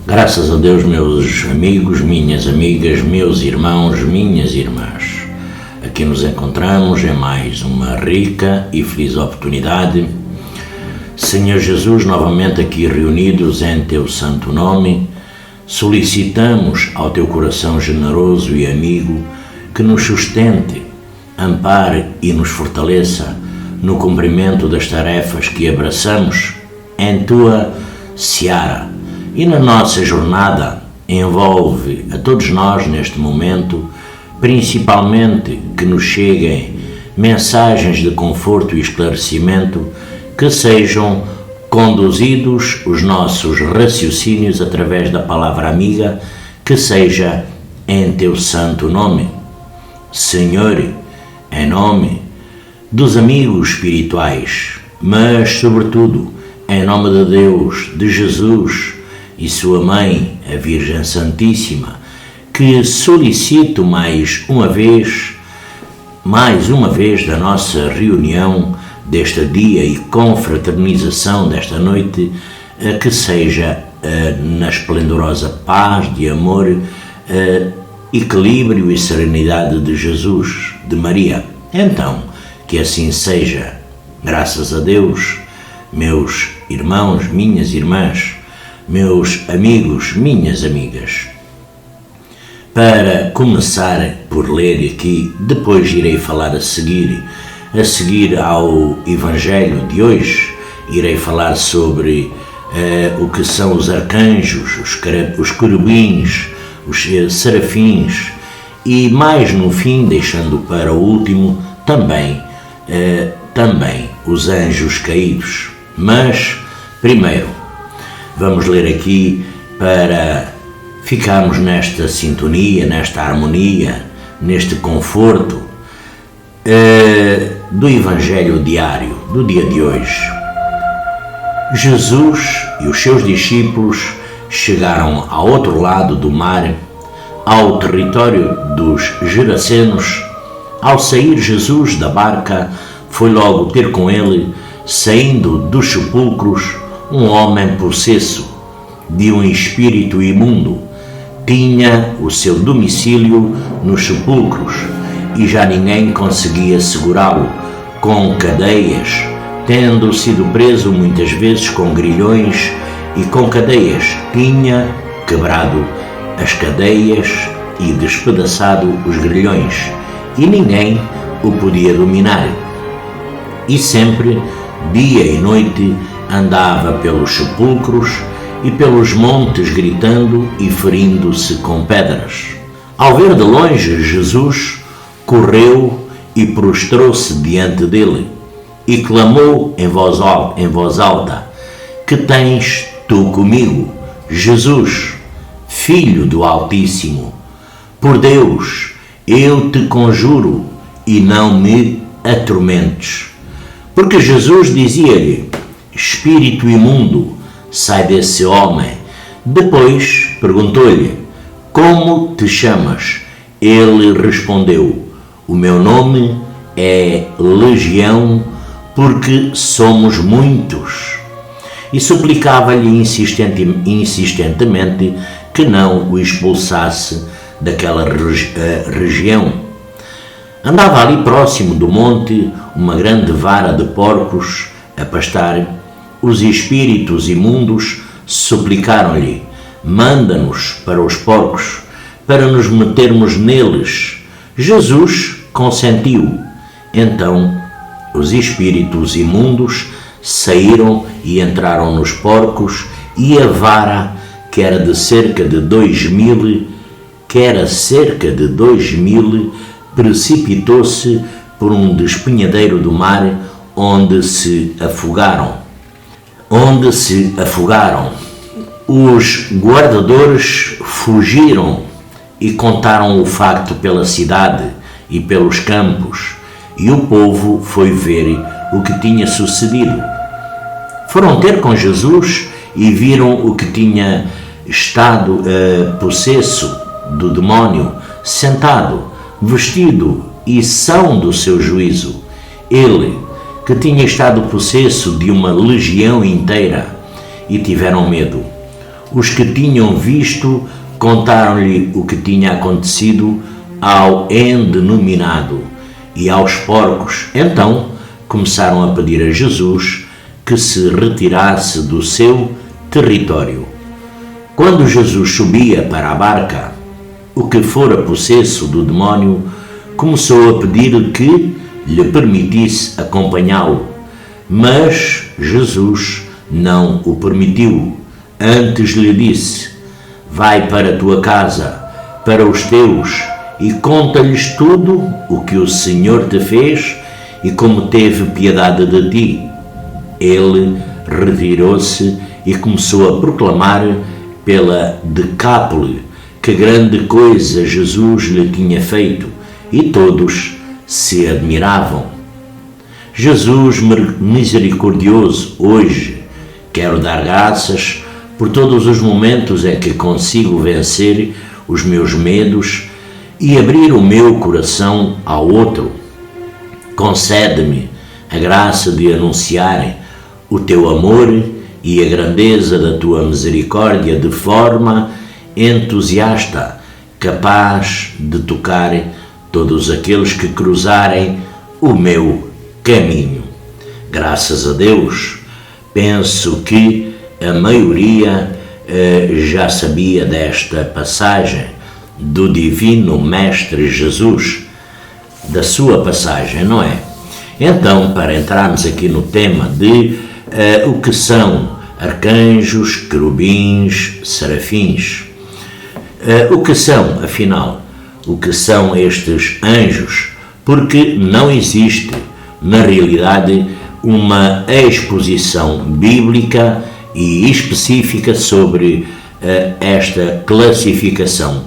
Graças a Deus, meus amigos, minhas amigas, meus irmãos, minhas irmãs. Aqui nos encontramos em mais uma rica e feliz oportunidade. Senhor Jesus, novamente aqui reunidos em Teu santo nome, solicitamos ao Teu coração generoso e amigo que nos sustente, ampare e nos fortaleça no cumprimento das tarefas que abraçamos em Tua seara. E na nossa jornada envolve a todos nós neste momento, principalmente que nos cheguem mensagens de conforto e esclarecimento, que sejam conduzidos os nossos raciocínios através da palavra amiga, que seja em Teu santo nome. Senhor, em nome dos amigos espirituais, mas sobretudo em nome de Deus, de Jesus e Sua Mãe, a Virgem Santíssima, que solicito mais uma vez da nossa reunião deste dia e confraternização desta noite, que seja na esplendorosa paz, de amor, equilíbrio e serenidade de Jesus, de Maria. Então, que assim seja, graças a Deus, meus irmãos, minhas irmãs, meus amigos, minhas amigas. Para começar por ler aqui, depois irei falar a seguir ao Evangelho de hoje, irei falar sobre o que são os arcanjos, os querubins, os serafins e mais no fim, deixando para o último, também os anjos caídos. Mas, primeiro, vamos ler aqui para ficarmos nesta sintonia, nesta harmonia, neste conforto do Evangelho diário do dia de hoje. Jesus e os seus discípulos chegaram ao outro lado do mar, ao território dos Gerasenos. Ao sair Jesus da barca, foi logo ter com ele, saindo dos sepulcros, um homem possesso de um espírito imundo. Tinha o seu domicílio nos sepulcros e já ninguém conseguia segurá-lo com cadeias, tendo sido preso muitas vezes com grilhões e com cadeias. Tinha quebrado as cadeias e despedaçado os grilhões e ninguém o podia dominar. E sempre, dia e noite, andava pelos sepulcros e pelos montes gritando e ferindo-se com pedras. Ao ver de longe Jesus, correu e prostrou-se diante dele e clamou em voz alta: Que tens tu comigo, Jesus, Filho do Altíssimo? Por Deus, eu te conjuro e não me atormentes. Porque Jesus dizia-lhe: Espírito imundo, sai desse homem. Depois perguntou-lhe: Como te chamas? Ele respondeu: O meu nome é Legião, porque somos muitos. E suplicava-lhe insistentemente que não o expulsasse daquela região. Andava ali próximo do monte uma grande vara de porcos a pastar. Os espíritos imundos suplicaram-lhe: Manda-nos para os porcos, para nos metermos neles. Jesus consentiu. Então os espíritos imundos saíram e entraram nos porcos, e a vara, que era cerca de 2.000, precipitou-se por um despenhadeiro do mar, onde se afogaram. Os guardadores fugiram e contaram o facto pela cidade e pelos campos, e o povo foi ver o que tinha sucedido. Foram ter com Jesus e viram o que tinha estado possesso do demónio, sentado, vestido e são do seu juízo. Ele, que tinha estado possesso de uma legião inteira, e tiveram medo. Os que tinham visto contaram-lhe o que tinha acontecido ao endenominado e aos porcos. Então começaram a pedir a Jesus que se retirasse do seu território. Quando Jesus subia para a barca, o que fora possesso do demónio começou a pedir que lhe permitisse acompanhá-lo, mas Jesus não o permitiu. Antes lhe disse: vai para a tua casa, para os teus, e conta-lhes tudo o que o Senhor te fez e como teve piedade de ti. Ele retirou-se e começou a proclamar pela Decápole que grande coisa Jesus lhe tinha feito, e todos se admiravam. Jesus misericordioso, hoje quero dar graças por todos os momentos em que consigo vencer os meus medos e abrir o meu coração ao outro. Concede-me a graça de anunciar o teu amor e a grandeza da tua misericórdia de forma entusiasta, capaz de tocar todos aqueles que cruzarem o meu caminho. Graças a Deus, penso que a maioria já sabia desta passagem do Divino Mestre Jesus, da sua passagem, não é? Então, para entrarmos aqui no tema de o que são arcanjos, querubins, serafins. O que são, afinal, o que são estes anjos? Porque não existe, na realidade, uma exposição bíblica e específica sobre esta classificação.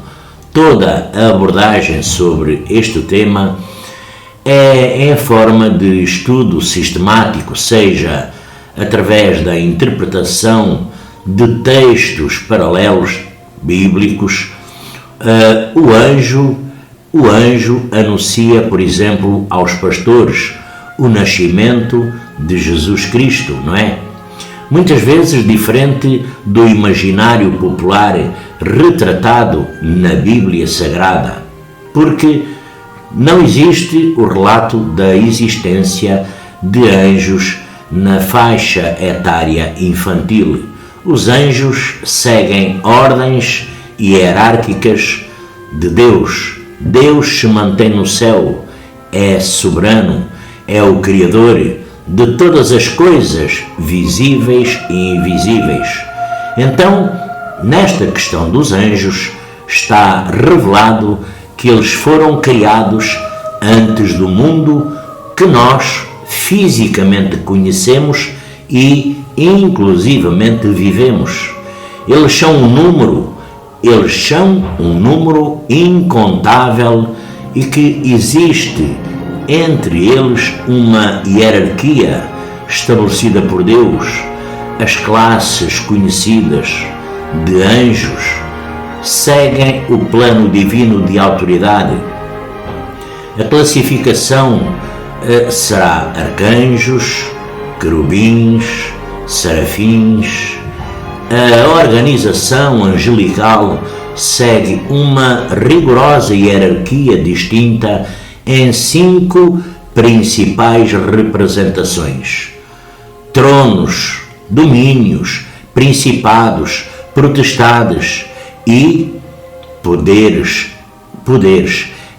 Toda a abordagem sobre este tema é em forma de estudo sistemático, seja através da interpretação de textos paralelos bíblicos. O anjo anuncia, por exemplo, aos pastores o nascimento de Jesus Cristo, não é? Muitas vezes diferente do imaginário popular retratado na Bíblia Sagrada, porque não existe o relato da existência de anjos na faixa etária infantil. Os anjos seguem ordens hierárquicas de Deus. Deus se mantém no céu, é soberano, é o Criador de todas as coisas visíveis e invisíveis. Então, nesta questão dos anjos, está revelado que eles foram criados antes do mundo que nós fisicamente conhecemos e inclusivamente vivemos. Eles são um número incontável e que existe entre eles uma hierarquia estabelecida por Deus. As classes conhecidas de anjos seguem o plano divino de autoridade. A classificação será arcanjos, querubins, serafins. A organização angelical segue uma rigorosa hierarquia distinta em 5 principais representações: tronos, domínios, principados, potestades e poderes.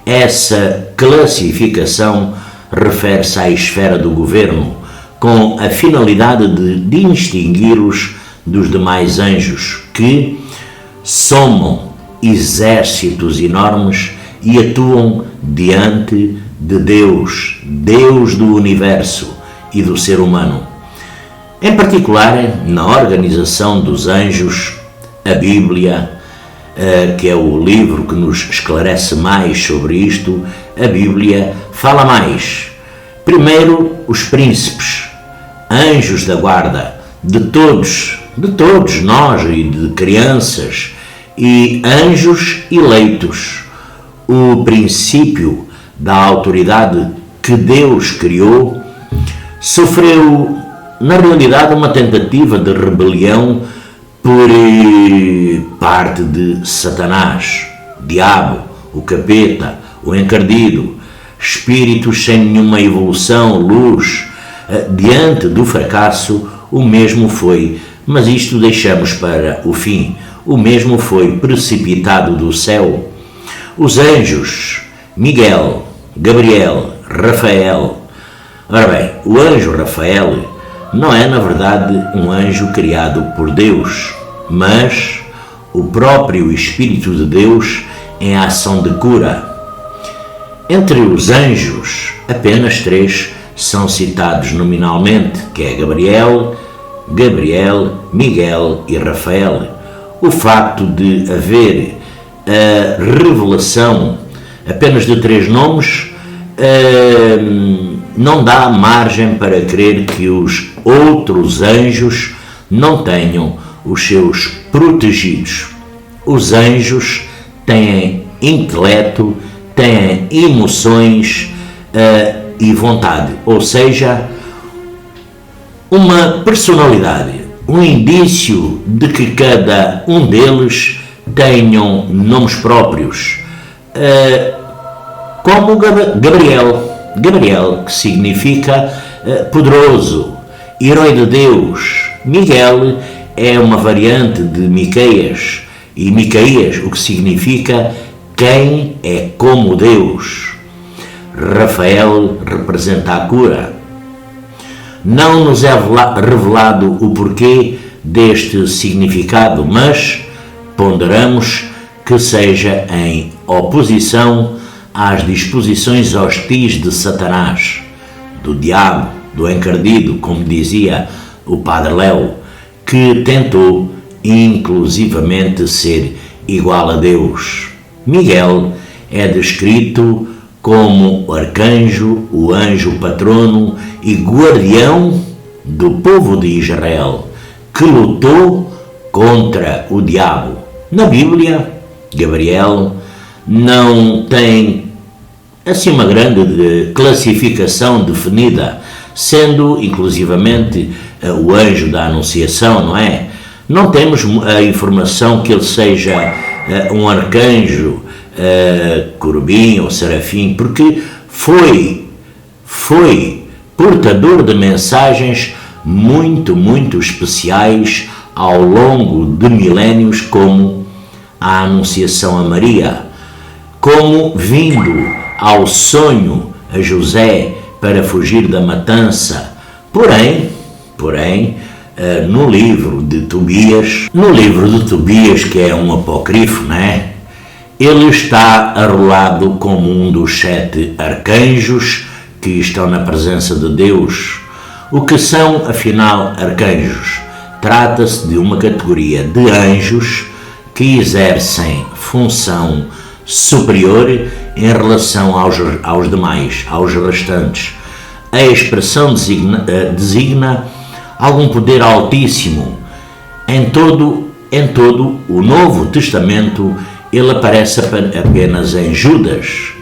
Essa classificação refere-se à esfera do governo, com a finalidade de distingui-los dos demais anjos, que somam exércitos enormes e atuam diante de Deus, Deus do universo e do ser humano. Em particular, na organização dos anjos, a Bíblia, que é o livro que nos esclarece mais sobre isto, a Bíblia fala mais. Primeiro, os príncipes, anjos da guarda, de todos nós e de crianças, e anjos eleitos. O princípio da autoridade que Deus criou sofreu, na realidade, uma tentativa de rebelião por parte de Satanás, diabo, o capeta, o encardido, espíritos sem nenhuma evolução, luz. Diante do fracasso, o mesmo foi, mas isto deixamos para o fim, o mesmo foi precipitado do céu. Os anjos, Miguel, Gabriel, Rafael. Ora bem, o anjo Rafael não é, na verdade, um anjo criado por Deus, mas o próprio Espírito de Deus em ação de cura. Entre os anjos, apenas 3 são citados nominalmente, que é Gabriel, Miguel e Rafael. O facto de haver a revelação apenas de 3 nomes não dá margem para crer que os outros anjos não tenham os seus protegidos. Os anjos têm intelecto, têm emoções e vontade, ou seja, uma personalidade, um indício de que cada um deles tenham nomes próprios, como Gabriel, que significa poderoso, herói de Deus. Miguel é uma variante de Miqueias, e Micaías, o que significa quem é como Deus. Rafael representa a cura. Não nos é revelado o porquê deste significado, mas ponderamos que seja em oposição às disposições hostis de Satanás, do diabo, do encardido, como dizia o Padre Léo, que tentou inclusivamente ser igual a Deus. Miguel é descrito como o arcanjo, o anjo patrono e guardião do povo de Israel, que lutou contra o diabo. Na Bíblia, Gabriel não tem assim uma grande classificação definida, sendo inclusivamente o anjo da Anunciação, não é? Não temos a informação que ele seja um arcanjo, querubim ou serafim, porque foi portador de mensagens muito especiais ao longo de milénios, como a Anunciação a Maria, como vindo ao sonho a José para fugir da matança. Porém, no livro de Tobias, que é um apócrifo, não é? Ele está arrolado como um dos 7 arcanjos que estão na presença de Deus. O que são, afinal, arcanjos? Trata-se de uma categoria de anjos que exercem função superior em relação aos demais, aos restantes. A expressão designa algum poder altíssimo. Em todo o Novo Testamento, ele aparece apenas em Judas.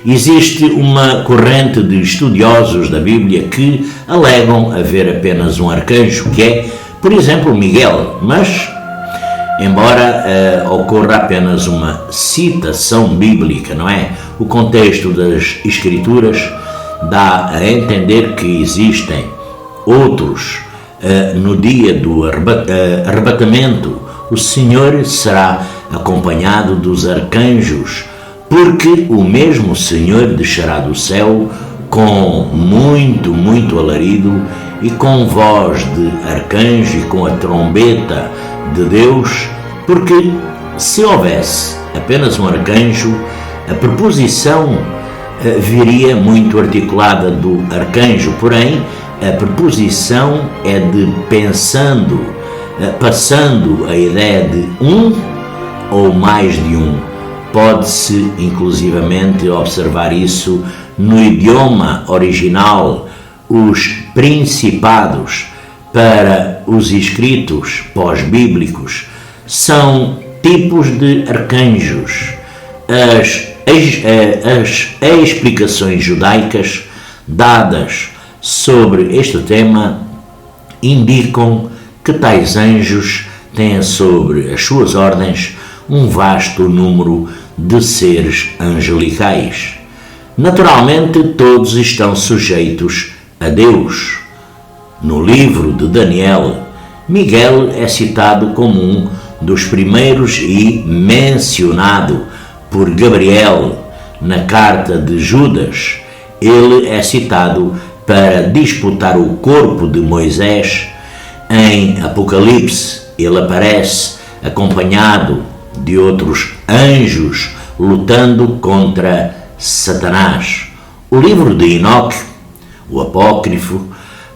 Existe uma corrente de estudiosos da Bíblia que alegam haver apenas um arcanjo, que é, por exemplo, Miguel, mas, embora ocorra apenas uma citação bíblica, não é? O contexto das Escrituras dá a entender que existem outros. No dia do arrebatamento, o Senhor será acompanhado dos arcanjos, porque o mesmo Senhor descerá do céu com muito alarido e com voz de arcanjo e com a trombeta de Deus, porque se houvesse apenas um arcanjo, a preposição viria muito articulada do arcanjo, porém a preposição é de pensando, passando a ideia de um ou mais de um. Pode-se inclusivamente observar isso no idioma original. Os principados, para os escritos pós-bíblicos, são tipos de arcanjos. As explicações judaicas dadas sobre este tema indicam que tais anjos têm sobre as suas ordens um vasto número de seres angelicais. Naturalmente, todos estão sujeitos a Deus. No livro de Daniel, Miguel é citado como um dos primeiros e mencionado por Gabriel. Na carta de Judas, ele é citado para disputar o corpo de Moisés. Em Apocalipse, ele aparece acompanhado de outros anjos lutando contra Satanás. O livro de Enoque, o apócrifo,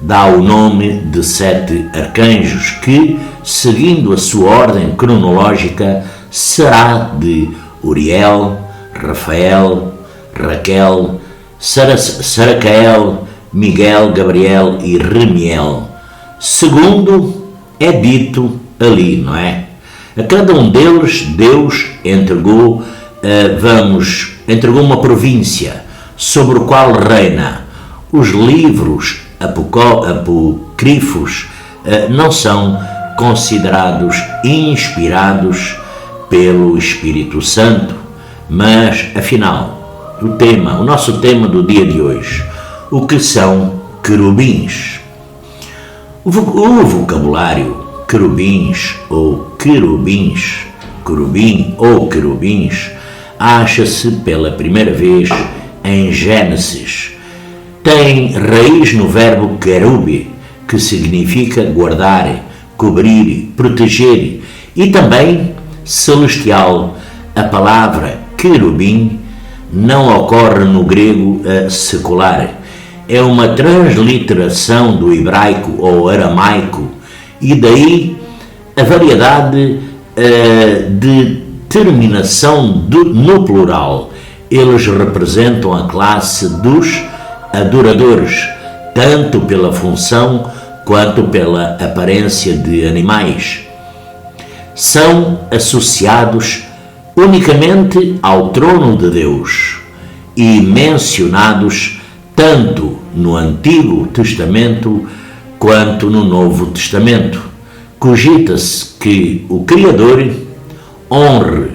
dá o nome de 7 arcanjos que, seguindo a sua ordem cronológica, será de Uriel, Rafael, Raquel, Saracael, Miguel, Gabriel e Remiel. Segundo é dito ali, não é? A cada um deles, Deus entregou uma província sobre o qual reina. Os livros apócrifos não são considerados inspirados pelo Espírito Santo, mas, afinal, o nosso tema do dia de hoje, o que são querubins? O vocabulário querubins ou querubim ou querubins, acha-se pela primeira vez em Gênesis. Tem raiz no verbo querube, que significa guardar, cobrir, proteger, e também celestial. A palavra querubim não ocorre no grego secular. É uma transliteração do hebraico ou aramaico, e daí a variedade de terminação no plural. Eles representam a classe dos adoradores, tanto pela função quanto pela aparência de animais. São associados unicamente ao trono de Deus e mencionados tanto no Antigo Testamento quanto no Novo Testamento. Cogita-se que o Criador honre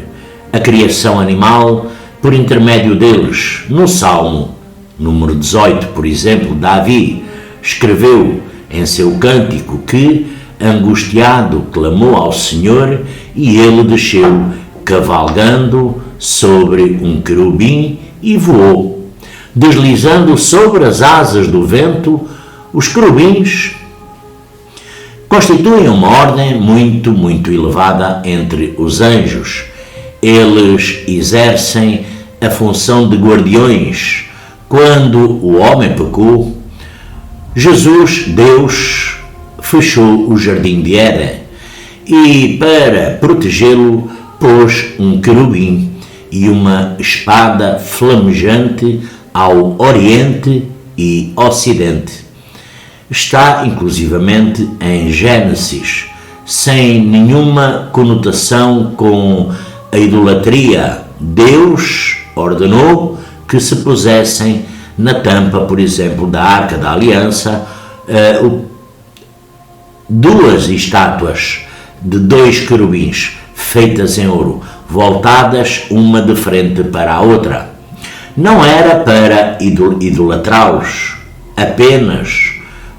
a criação animal por intermédio deles. No Salmo número 18, por exemplo, Davi escreveu em seu cântico que, angustiado, clamou ao Senhor e ele desceu cavalgando sobre um querubim e voou. Deslizando sobre as asas do vento, os querubins constituem uma ordem muito elevada entre os anjos. Eles exercem a função de guardiões. Quando o homem pecou, Deus, fechou o jardim de Éden e, para protegê-lo, pôs um querubim e uma espada flamejante ao oriente e ocidente. Está inclusivamente em Gênesis, sem nenhuma conotação com a idolatria. Deus ordenou que se pusessem na tampa, por exemplo, da Arca da Aliança, 2 estátuas de 2 querubins feitas em ouro, voltadas uma de frente para a outra. Não era para idolatrá-los, apenas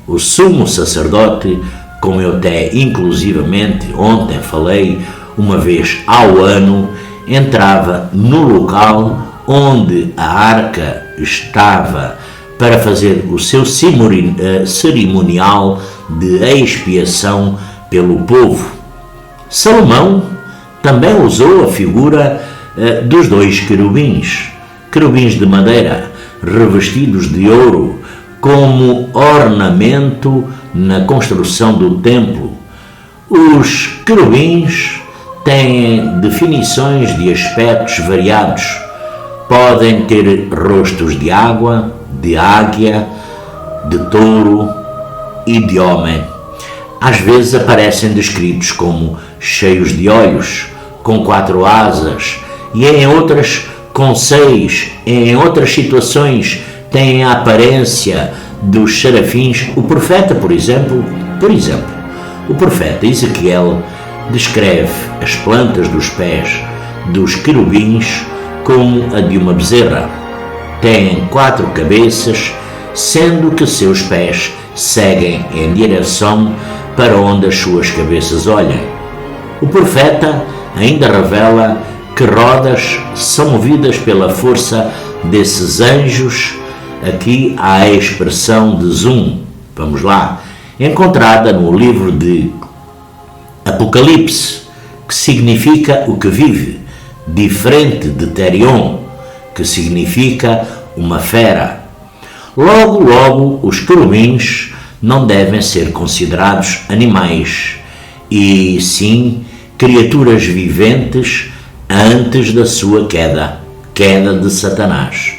o sumo sacerdote, como eu até inclusivamente ontem falei, uma vez ao ano, entrava no local onde a arca estava para fazer o seu cerimonial de expiação pelo povo. Salomão também usou a figura dos 2 querubins de madeira, revestidos de ouro, como ornamento na construção do templo. Os querubins têm definições de aspectos variados. Podem ter rostos de água, de águia, de touro e de homem. Às vezes aparecem descritos como cheios de olhos, com 4 asas, e em outras com 6. Em outras situações têm a aparência dos serafins. O profeta, por exemplo, o profeta Ezequiel descreve as plantas dos pés dos querubins como a de uma bezerra. Têm 4 cabeças, sendo que seus pés seguem em direção para onde as suas cabeças olhem. O profeta ainda revela que rodas são movidas pela força desses anjos. Aqui há a expressão de Zum, vamos lá, encontrada no livro de Apocalipse, que significa o que vive, diferente de Terion, que significa uma fera. Logo, os querubins não devem ser considerados animais, e sim criaturas viventes antes da sua queda de Satanás.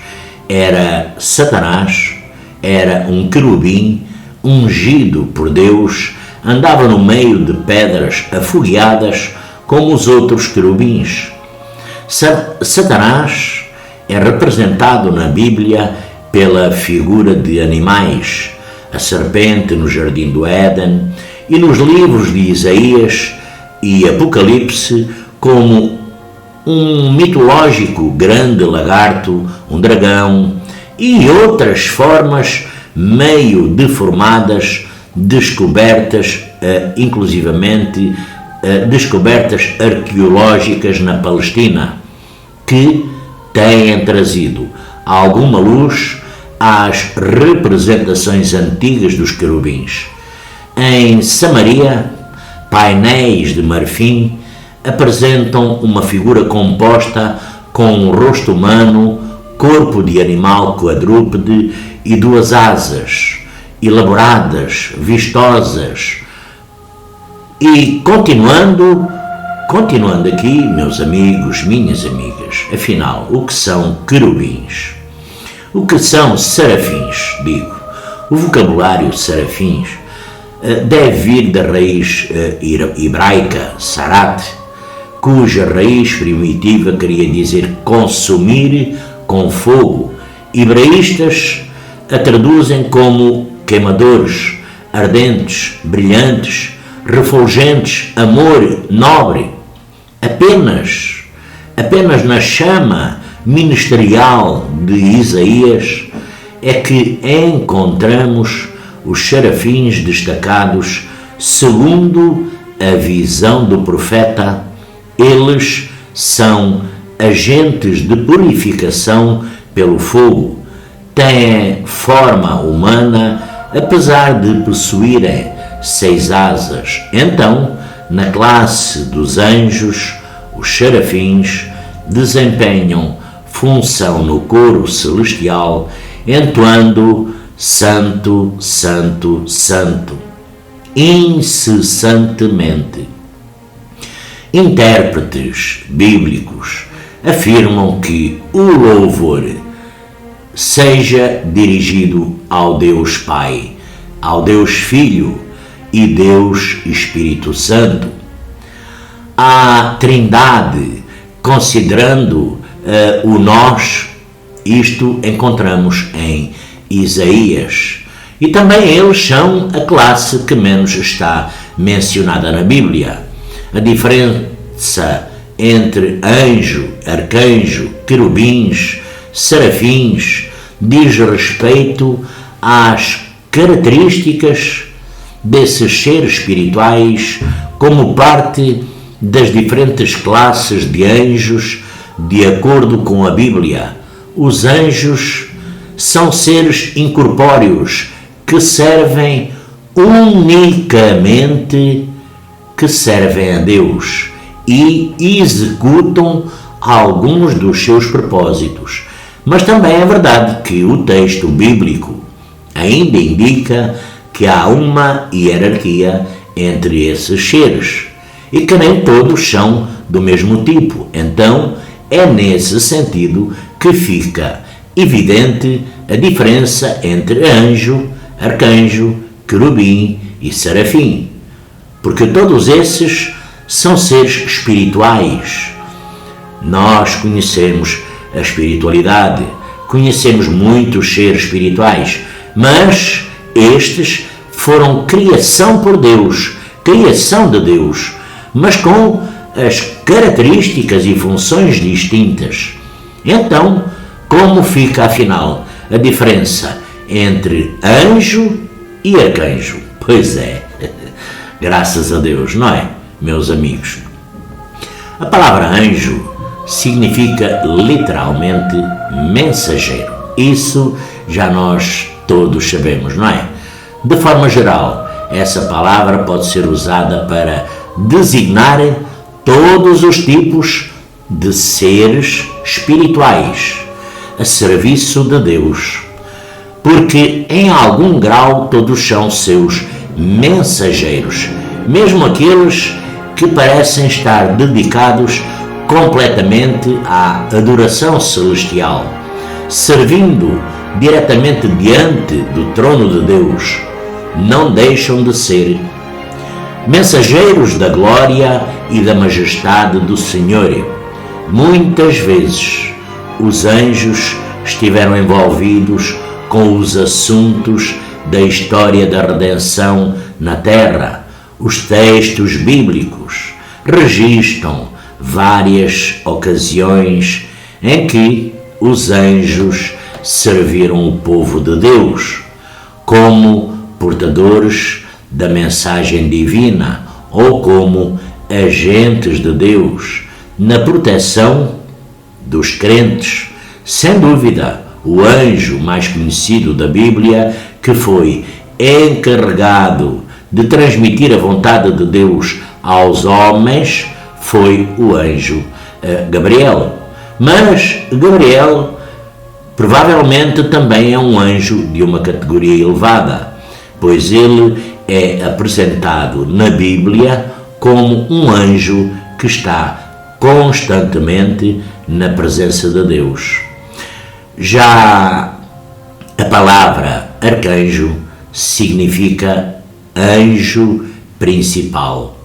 Satanás era um querubim ungido por Deus, andava no meio de pedras afogueadas como os outros querubins. Satanás é representado na Bíblia pela figura de animais, a serpente no Jardim do Éden, e nos livros de Isaías e Apocalipse como um mitológico grande lagarto, um dragão e outras formas meio deformadas, descobertas, inclusivamente descobertas arqueológicas na Palestina, que têm trazido alguma luz às representações antigas dos querubins. Em Samaria, painéis de marfim apresentam uma figura composta com um rosto humano, corpo de animal quadrúpede e 2 asas, elaboradas, vistosas. E continuando aqui, meus amigos, minhas amigas, afinal, o que são querubins? O que são serafins, digo? O vocabulário serafins deve vir da raiz hebraica, sarat, cuja raiz primitiva queria dizer consumir com fogo. Hebraístas a traduzem como queimadores, ardentes, brilhantes, refulgentes, amor, nobre. Apenas na chama ministerial de Isaías é que encontramos os serafins destacados segundo a visão do profeta. Eles são agentes de purificação pelo fogo, têm forma humana, apesar de possuírem 6 asas. Então, na classe dos anjos, os serafins desempenham função no coro celestial, entoando Santo, Santo, Santo, incessantemente. Intérpretes bíblicos afirmam que o louvor seja dirigido ao Deus Pai, ao Deus Filho e Deus Espírito Santo. A Trindade, considerando o nós, isto encontramos em Isaías. E também eles são a classe que menos está mencionada na Bíblia. A diferença entre anjo, arcanjo, querubins, serafins diz respeito às características desses seres espirituais como parte das diferentes classes de anjos, de acordo com a Bíblia. Os anjos são seres incorpóreos que servem unicamente a Deus e executam alguns dos seus propósitos. Mas também é verdade que o texto bíblico ainda indica que há uma hierarquia entre esses seres e que nem todos são do mesmo tipo. Então, é nesse sentido que fica evidente a diferença entre anjo, arcanjo, querubim e serafim, porque todos esses são seres espirituais. Nós conhecemos a espiritualidade, conhecemos muitos seres espirituais, mas estes foram criação por Deus, criação de Deus, mas com as características e funções distintas. Então, como fica afinal a diferença entre anjo e arcanjo? Pois é, graças a Deus, não é, meus amigos? A palavra anjo significa literalmente mensageiro. Isso já nós todos sabemos, não é? De forma geral, essa palavra pode ser usada para designar todos os tipos de seres espirituais a serviço de Deus, porque em algum grau todos são seus mensageiros, mesmo aqueles que parecem estar dedicados completamente à adoração celestial, servindo diretamente diante do trono de Deus, não deixam de ser mensageiros da glória e da majestade do Senhor. Muitas vezes os anjos estiveram envolvidos com os assuntos da história da redenção na terra. Os textos bíblicos registram várias ocasiões em que os anjos serviram o povo de Deus como portadores da mensagem divina ou como agentes de Deus na proteção dos crentes. Sem dúvida, o anjo mais conhecido da Bíblia, que foi encarregado de transmitir a vontade de Deus aos homens, foi o anjo Gabriel. Mas Gabriel provavelmente também é um anjo de uma categoria elevada, pois ele é apresentado na Bíblia como um anjo que está constantemente na presença de Deus. Já a palavra arcanjo significa anjo principal.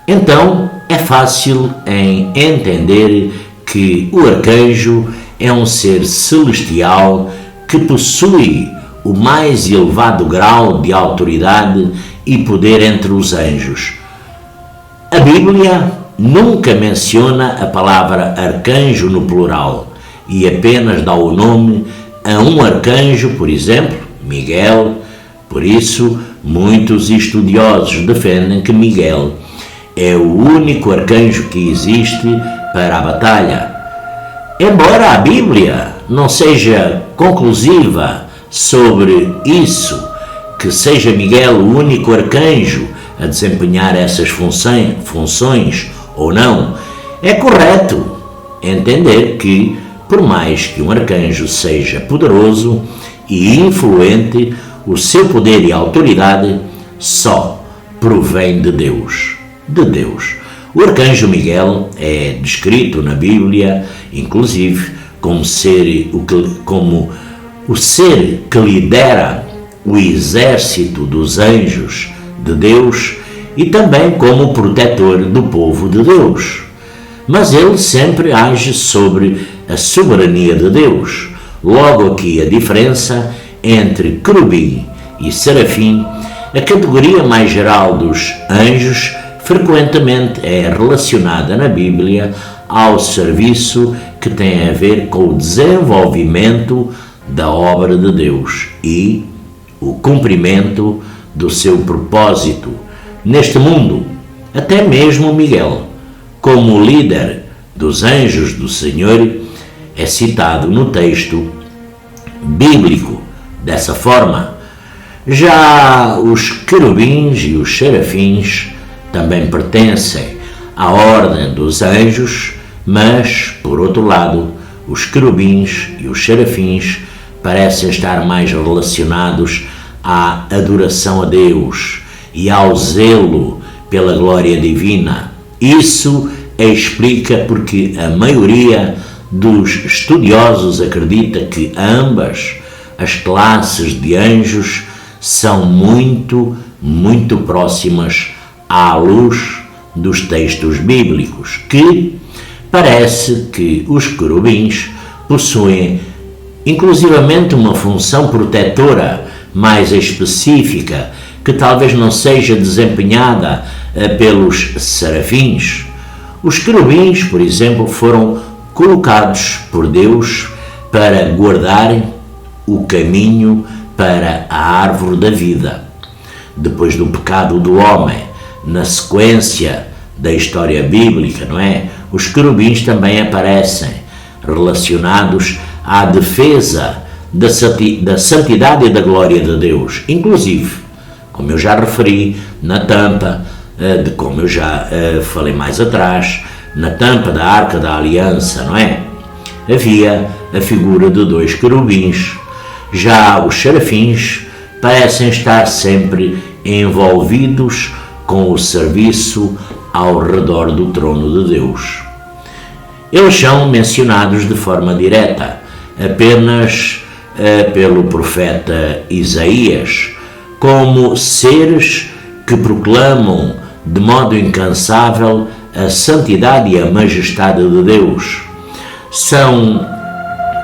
Então é fácil em entender que o arcanjo é um ser celestial que possui o mais elevado grau de autoridade e poder entre os anjos. A Bíblia nunca menciona a palavra arcanjo no plural e apenas dá o nome a um arcanjo, por exemplo, Miguel. Por isso, muitos estudiosos defendem que Miguel é o único arcanjo que existe para a batalha. Embora a Bíblia não seja conclusiva sobre isso, que seja Miguel o único arcanjo a desempenhar essas funções ou não, é correto entender que, por mais que um arcanjo seja poderoso e influente, o seu poder e autoridade só provém de Deus. O arcanjo Miguel é descrito na Bíblia, inclusive, como o ser que lidera o exército dos anjos de Deus e também como o protetor do povo de Deus. Mas ele sempre age sobre a soberania de Deus. Logo aqui a diferença entre querubim e serafim, a categoria mais geral dos anjos, frequentemente é relacionada na Bíblia ao serviço que tem a ver com o desenvolvimento da obra de Deus e o cumprimento do seu propósito neste mundo. Até mesmo Miguel, como líder dos anjos do Senhor, é citado no texto bíblico dessa forma. Já os querubins e os serafins também pertencem à ordem dos anjos, mas, por outro lado, os querubins e os serafins parecem estar mais relacionados à adoração a Deus e ao zelo pela glória divina. Isso explica porque a maioria dos estudiosos acredita que ambas as classes de anjos são muito próximas à luz dos textos bíblicos, que parece que os querubins possuem inclusivamente uma função protetora mais específica que talvez não seja desempenhada pelos serafins. Os querubins, por exemplo, foram colocados por Deus para guardarem o caminho para a árvore da vida. Depois do pecado do homem, na sequência da história bíblica, não é? Os querubins também aparecem relacionados à defesa da santidade e da glória de Deus, inclusive, como eu já referi, na tampa, como eu já falei mais atrás, na tampa da Arca da Aliança, não é? Havia a figura de 2 querubins. Já os serafins parecem estar sempre envolvidos com o serviço ao redor do trono de Deus. Eles são mencionados de forma direta, apenas pelo profeta Isaías, como seres que proclamam de modo incansável a santidade e a majestade de Deus. São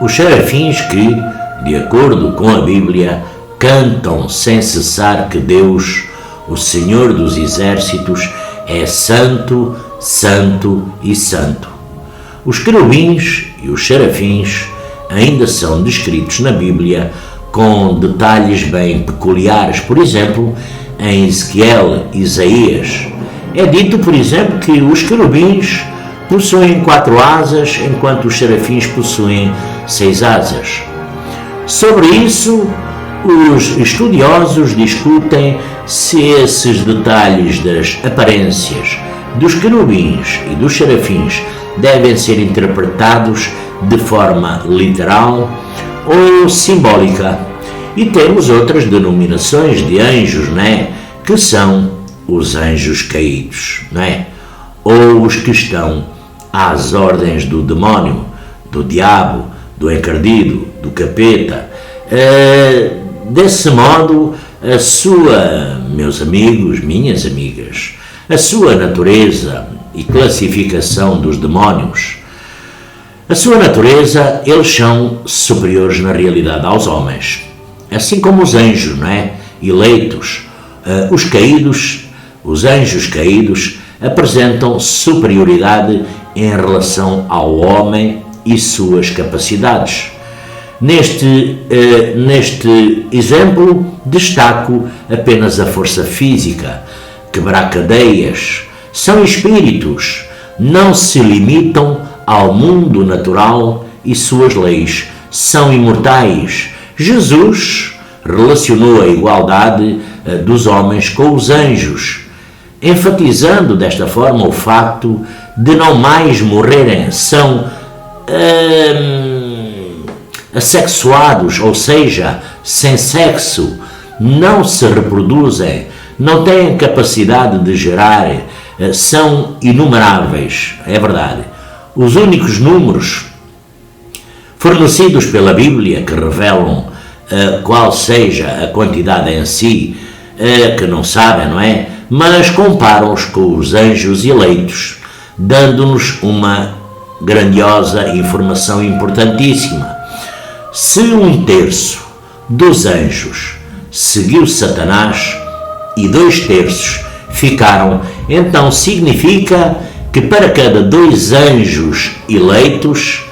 os serafins que, de acordo com a Bíblia, cantam sem cessar que Deus, o Senhor dos Exércitos, é santo, santo e santo. Os querubins e os serafins ainda são descritos na Bíblia com detalhes bem peculiares. Por exemplo, em Ezequiel, Isaías, é dito, por exemplo, que os querubins possuem 4 asas, enquanto os serafins possuem 6 asas. Sobre isso, os estudiosos discutem se esses detalhes das aparências dos querubins e dos serafins devem ser interpretados de forma literal ou simbólica. E temos outras denominações de anjos, né, que são os anjos caídos, né, ou os que estão às ordens do demónio, do diabo, do encardido, do capeta. Desse modo, a sua, meus amigos, minhas amigas, a sua natureza e classificação dos demónios, a sua natureza, eles são superiores na realidade aos homens, assim como os anjos, não é? Eleitos. Os caídos, os anjos caídos, apresentam superioridade em relação ao homem e suas capacidades. Neste exemplo, destaco apenas a força física, quebrar cadeias. São espíritos, não se limitam ao mundo natural e suas leis, são imortais. Jesus relacionou a igualdade dos homens com os anjos, enfatizando desta forma o facto de não mais morrerem, são assexuados, ou seja, sem sexo, não se reproduzem, não têm capacidade de gerar, são inumeráveis, é verdade. Os únicos números fornecidos pela Bíblia que revelam qual seja a quantidade em si, que não sabem, não é? Mas comparam-os com os anjos eleitos, dando-nos uma grandiosa informação importantíssima. Se 1/3 dos anjos seguiu Satanás e 2/3 ficaram, então significa que para cada 2 anjos eleitos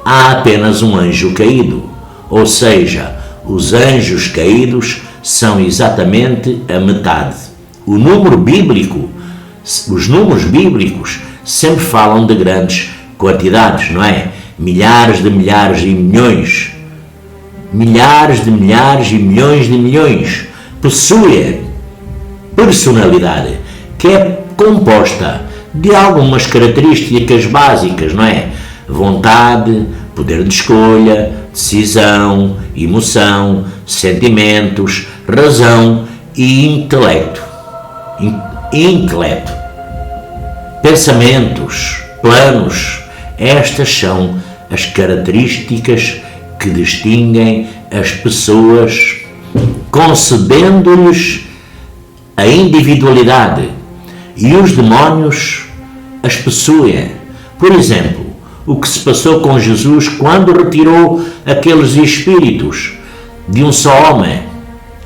há apenas um anjo caído, ou seja, os anjos caídos são exatamente a metade. Os números bíblicos sempre falam de grandes quantidades, não é? Milhares de milhares e milhões. Milhares de milhares e milhões de milhões. Possuem personalidade que é composta de algumas características básicas, não é? Vontade, poder de escolha, decisão, emoção, sentimentos, razão e intelecto. Pensamentos, planos, estas são as características que distinguem as pessoas, concedendo-lhes a individualidade, e os demónios as possuem. Por exemplo, o que se passou com Jesus quando retirou aqueles espíritos de um só homem,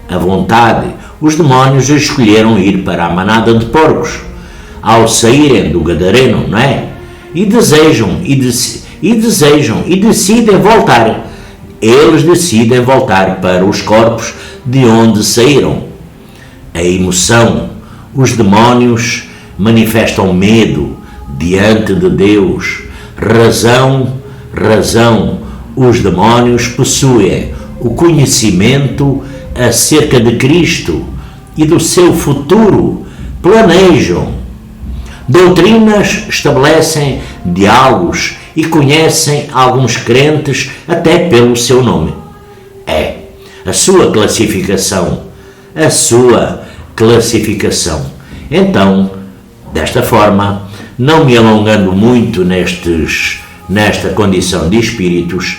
a vontade. Os demónios escolheram ir para a manada de porcos, ao saírem do Gadareno, não é? E decidem voltar. Eles decidem voltar para os corpos de onde saíram. A emoção, os demónios manifestam medo diante de Deus. Razão, os demónios possuem o conhecimento acerca de Cristo e do seu futuro, planejam. Doutrinas estabelecem diálogos e conhecem alguns crentes até pelo seu nome. É a sua classificação. Então, desta forma, não me alongando muito nesta condição de espíritos,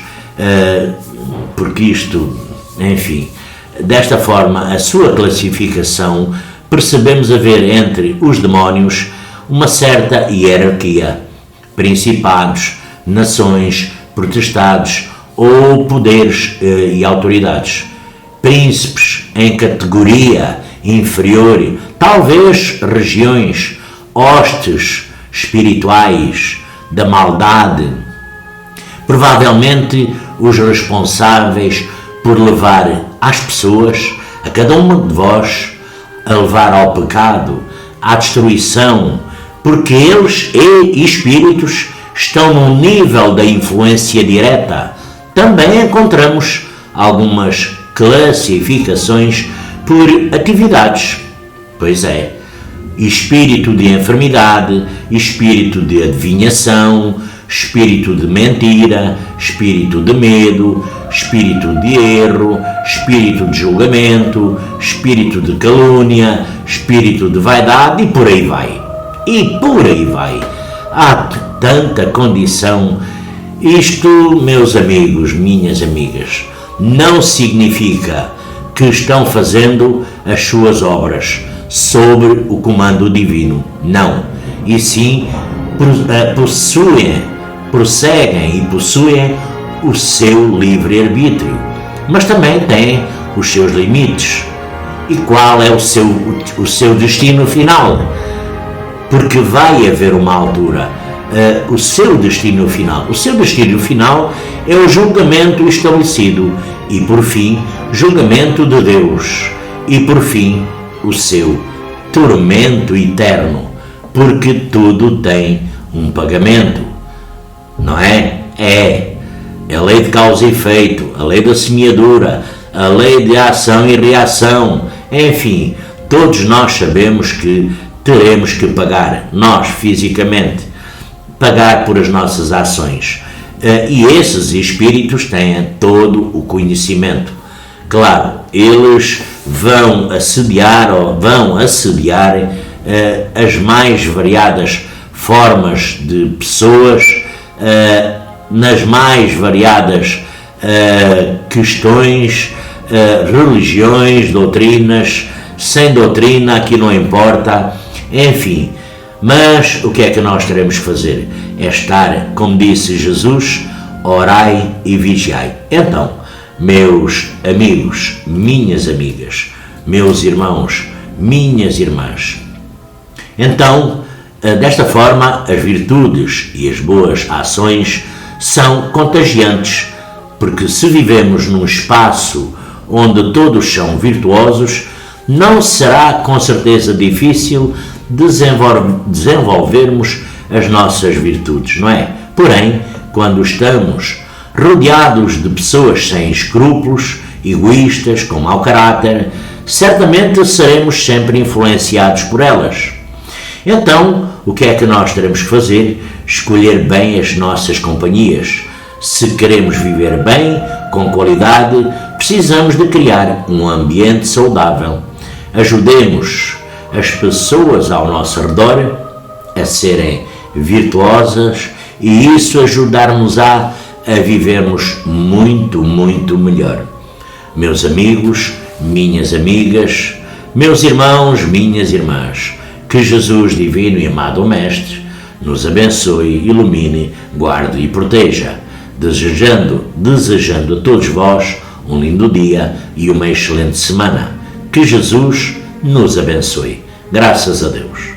porque isto, enfim, desta forma, a sua classificação, percebemos haver entre os demónios uma certa hierarquia, principados, nações, potestades ou poderes e autoridades, príncipes em categoria inferior, talvez regiões, hostes espirituais da maldade, provavelmente os responsáveis por levar as pessoas, a cada uma de vós, a levar ao pecado, à destruição, porque eles e espíritos estão num nível da influência direta. Também encontramos algumas classificações por atividades. Pois é, espírito de enfermidade, espírito de adivinhação, espírito de mentira, espírito de medo, espírito de erro, espírito de julgamento, espírito de calúnia, espírito de vaidade e por aí vai. Há tanta condição. Isto, meus amigos, minhas amigas, não significa que estão fazendo as suas obras sobre o comando divino. Não. E sim, prosseguem e possuem o seu livre-arbítrio. Mas também têm os seus limites. E qual é o seu destino final? Porque vai haver uma altura, o seu destino final é o julgamento estabelecido e, por fim, julgamento de Deus e, por fim, o seu tormento eterno, porque tudo tem um pagamento, não é? É a lei de causa e efeito, a lei da semeadura, a lei de ação e reação, enfim, todos nós sabemos que teremos que pagar, nós fisicamente, pagar por as nossas ações. E esses espíritos têm todo o conhecimento. Claro, eles vão assediar as mais variadas formas de pessoas, nas mais variadas questões, religiões, doutrinas, sem doutrina, aqui não importa, enfim. Mas o que é que nós teremos que fazer? É estar, como disse Jesus, orai e vigiai. Então, meus amigos, minhas amigas, meus irmãos, minhas irmãs, então, desta forma, as virtudes e as boas ações são contagiantes, porque se vivemos num espaço onde todos são virtuosos, não será com certeza difícil desenvolvermos as nossas virtudes, não é? Porém, quando estamos rodeados de pessoas sem escrúpulos, egoístas, com mau caráter, certamente seremos sempre influenciados por elas. Então, o que é que nós teremos que fazer? Escolher bem as nossas companhias. Se queremos viver bem, com qualidade, precisamos de criar um ambiente saudável. Ajudemos as pessoas ao nosso redor a serem virtuosas e isso ajudar-nos a vivermos muito, muito melhor. Meus amigos, minhas amigas, meus irmãos, minhas irmãs, que Jesus divino e amado Mestre nos abençoe, ilumine, guarde e proteja, desejando a todos vós um lindo dia e uma excelente semana. Que Jesus nos abençoe. Graças a Deus.